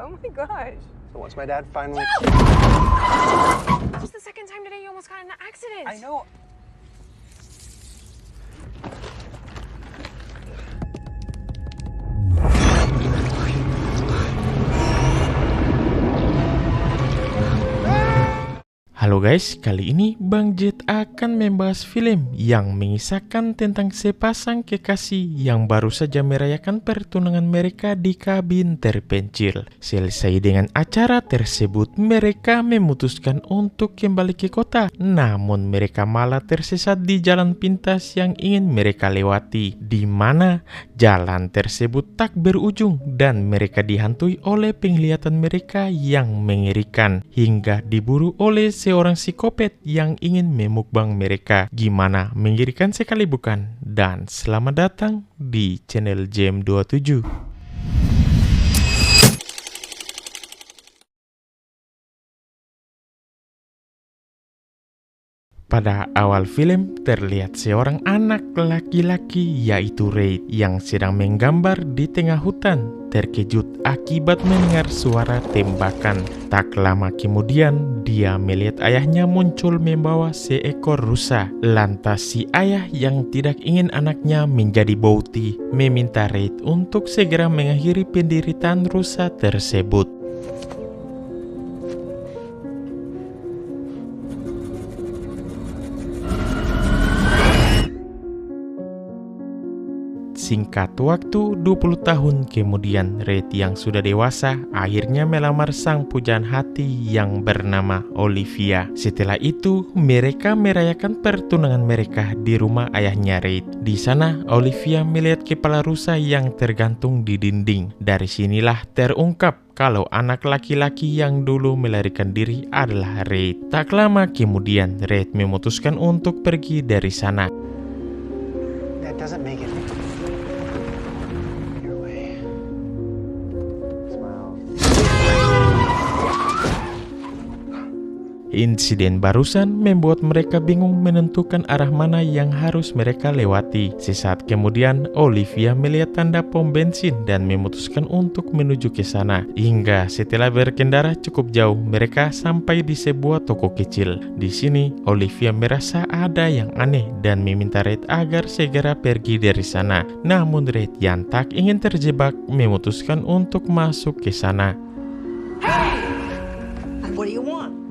Oh my gosh. So once my dad finally... Just the second time today you almost got in an accident. I know. Halo guys, kali ini Bang Jet akan membahas film yang mengisahkan tentang sepasang kekasih yang baru saja merayakan pertunangan mereka di kabin terpencil. Selesai dengan acara tersebut, mereka memutuskan untuk kembali ke kota. Namun mereka malah tersesat di jalan pintas yang ingin mereka lewati, di mana jalan tersebut tak berujung dan mereka dihantui oleh penglihatan mereka yang mengerikan hingga diburu oleh seorang psikopat yang ingin memukbang mereka. Gimana, mengerikan sekali bukan? Dan selamat datang di channel JM27. Pada awal film, terlihat seorang anak laki-laki yaitu Reid yang sedang menggambar di tengah hutan. Terkejut akibat mendengar suara tembakan. Tak lama kemudian, dia melihat ayahnya muncul membawa seekor rusa. Lantas si ayah yang tidak ingin anaknya menjadi bauti meminta Reid untuk segera mengakhiri penderitaan rusa tersebut. Singkat waktu, 20 tahun kemudian, Reid yang sudah dewasa akhirnya melamar sang pujaan hati yang bernama Olivia. Setelah itu, mereka merayakan pertunangan mereka di rumah ayahnya Reid. Di sana, Olivia melihat kepala rusa yang tergantung di dinding. Dari sinilah terungkap kalau anak laki-laki yang dulu melarikan diri adalah Reid. Tak lama kemudian, Reid memutuskan untuk pergi dari sana. That doesn't make it. Insiden barusan membuat mereka bingung menentukan arah mana yang harus mereka lewati. Sesaat kemudian, Olivia melihat tanda pom bensin dan memutuskan untuk menuju ke sana. Hingga setelah berkendara cukup jauh, mereka sampai di sebuah toko kecil. Di sini, Olivia merasa ada yang aneh dan meminta Reid agar segera pergi dari sana. Namun Reid yang tak ingin terjebak memutuskan untuk masuk ke sana. Hey! What do you want?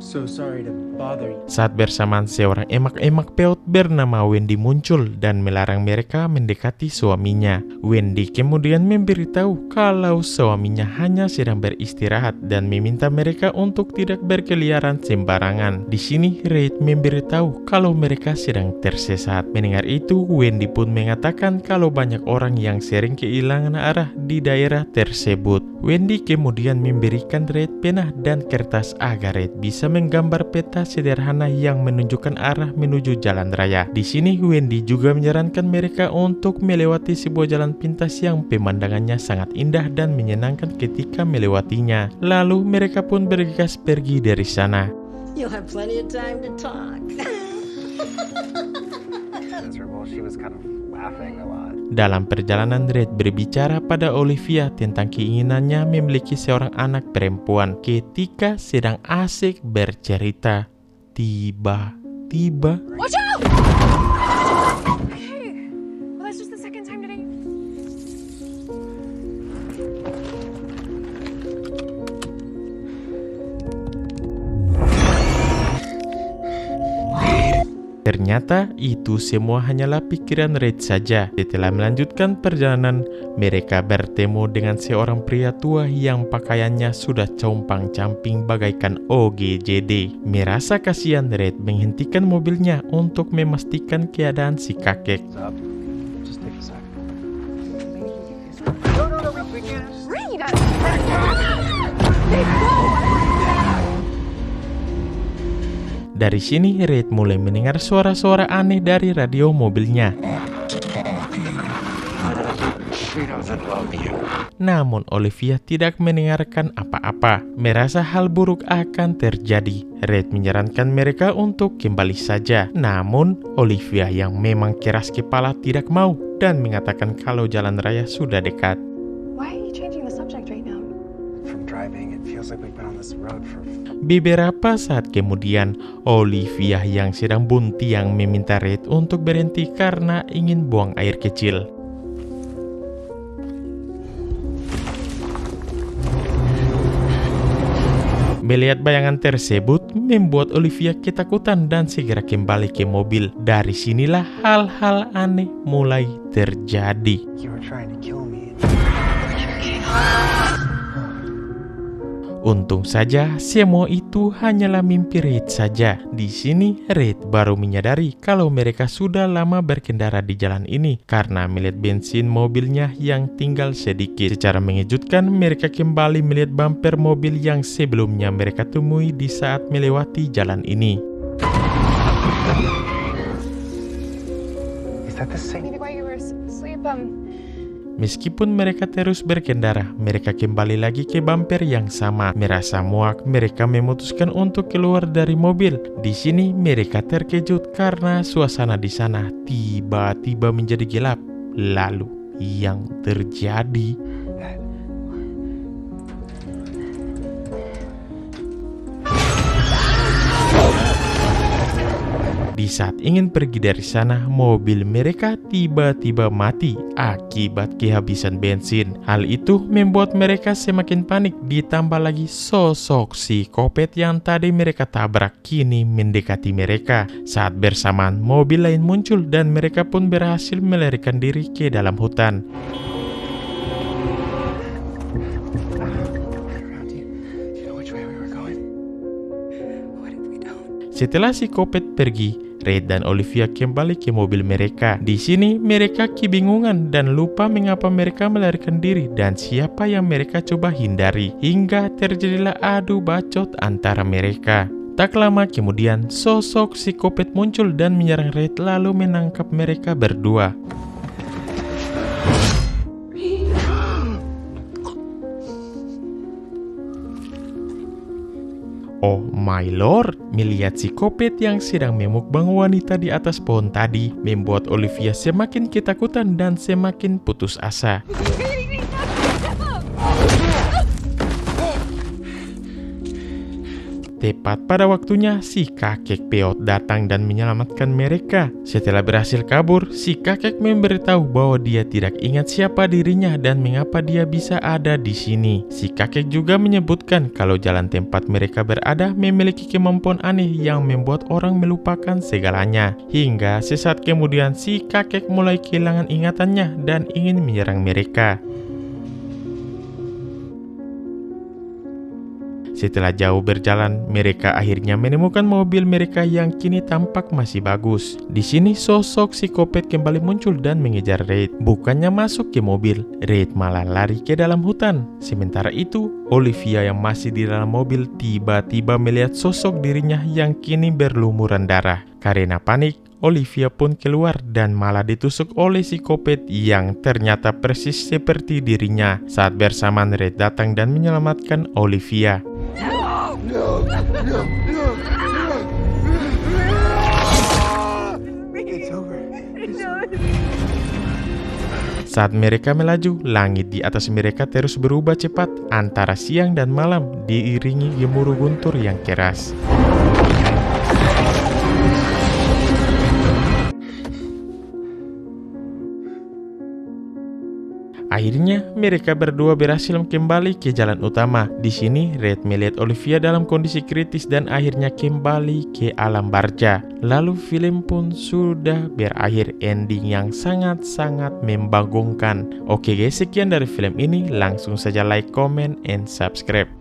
So sorry to bother you. Saat bersamaan, seorang emak-emak peot bernama Wendy muncul dan melarang mereka mendekati suaminya. Wendy kemudian memberitahu kalau suaminya hanya sedang beristirahat dan meminta mereka untuk tidak berkeliaran sembarangan. Di sini, Reid memberitahu kalau mereka sedang tersesat. Mendengar itu, Wendy pun mengatakan kalau banyak orang yang sering kehilangan arah di daerah tersebut. Wendy kemudian memberikan Reid pena dan kertas agar Reid bisa menggambar peta sederhana yang menunjukkan arah menuju jalan raya. Di sini Wendy juga menyarankan mereka untuk melewati sebuah jalan pintas yang pemandangannya sangat indah dan menyenangkan ketika melewatinya. Lalu mereka pun bergegas pergi dari sana. You'll have plenty of time to talk. Miserable. She was kind of laughing a lot. Dalam perjalanan, Reid berbicara pada Olivia tentang keinginannya memiliki seorang anak perempuan. Ketika sedang asik bercerita, tiba-tiba Watch out! Okay. Well, that's just the second time today. ternyata itu semua hanyalah pikiran Reid saja. Setelah melanjutkan perjalanan, mereka bertemu dengan seorang pria tua yang pakaiannya sudah compang-camping bagaikan OGJD. Merasa kasihan, Reid menghentikan mobilnya untuk memastikan keadaan si kakek. Just take a sec. No, we can't. Reid! Dari sini, Reid mulai mendengar suara-suara aneh dari radio mobilnya. Namun Olivia tidak mendengarkan apa-apa. Merasa hal buruk akan terjadi. Reid menyarankan mereka untuk kembali saja. Namun Olivia yang memang keras kepala tidak mau dan mengatakan kalau jalan raya sudah dekat. Why are you changing the subject right now? From driving. It feels like we've been on this road for... Beberapa saat kemudian, Olivia yang sedang buntiang meminta Reid untuk berhenti karena ingin buang air kecil. Melihat bayangan tersebut membuat Olivia ketakutan dan segera kembali ke mobil. Dari sinilah hal-hal aneh mulai terjadi. You were trying to kill me. Untung saja semua itu hanyalah mimpi Reid saja. Di sini Reid baru menyadari kalau mereka sudah lama berkendara di jalan ini karena melihat bensin mobilnya yang tinggal sedikit. Secara mengejutkan mereka kembali melihat bumper mobil yang sebelumnya mereka temui di saat melewati jalan ini. Is that the same? Maybe while you were asleep, Meskipun mereka terus berkendara, mereka kembali lagi ke bumper yang sama. Merasa muak, mereka memutuskan untuk keluar dari mobil. Di sini mereka terkejut karena suasana di sana tiba-tiba menjadi gelap. Lalu yang terjadi? Di saat ingin pergi dari sana, mobil mereka tiba-tiba mati akibat kehabisan bensin. Hal itu membuat mereka semakin panik, ditambah lagi sosok psikopat yang tadi mereka tabrak kini mendekati mereka. Saat bersamaan, mobil lain muncul dan mereka pun berhasil melarikan diri ke dalam hutan. Setelah psikopat pergi, Reid dan Olivia kembali ke mobil mereka. Di sini mereka kebingungan dan lupa mengapa mereka melarikan diri dan siapa yang mereka coba hindari. Hingga terjadilah adu bacot antara mereka. Tak lama kemudian, sosok psikopat muncul dan menyerang Reid lalu menangkap mereka berdua. Oh my lord, melihat psikopat yang sedang memukbang wanita di atas pohon tadi membuat Olivia semakin ketakutan dan semakin putus asa. Tepat pada waktunya, si kakek peot datang dan menyelamatkan mereka. Setelah berhasil kabur, si kakek memberitahu bahwa dia tidak ingat siapa dirinya dan mengapa dia bisa ada di sini. Si kakek juga menyebutkan kalau jalan tempat mereka berada memiliki kemampuan aneh yang membuat orang melupakan segalanya. Hingga sesaat kemudian si kakek mulai kehilangan ingatannya dan ingin menyerang mereka. Setelah jauh berjalan, mereka akhirnya menemukan mobil mereka yang kini tampak masih bagus. Di sini sosok psikopat kembali muncul dan mengejar Reid. Bukannya masuk ke mobil, Reid malah lari ke dalam hutan. Sementara itu, Olivia yang masih di dalam mobil tiba-tiba melihat sosok dirinya yang kini berlumuran darah. Karena panik, Olivia pun keluar dan malah ditusuk oleh psikopat yang ternyata persis seperti dirinya. Saat bersamaan Reid datang dan menyelamatkan Olivia. Saat mereka melaju, langit di atas mereka terus berubah cepat antara siang dan malam, diiringi gemuruh guntur yang keras. Akhirnya, mereka berdua berhasil kembali ke jalan utama. Di sini, Reid melihat Olivia dalam kondisi kritis dan akhirnya kembali ke alam barja. Lalu film pun sudah berakhir, ending yang sangat-sangat membagongkan. Oke guys, sekian dari film ini. Langsung saja like, comment, and subscribe.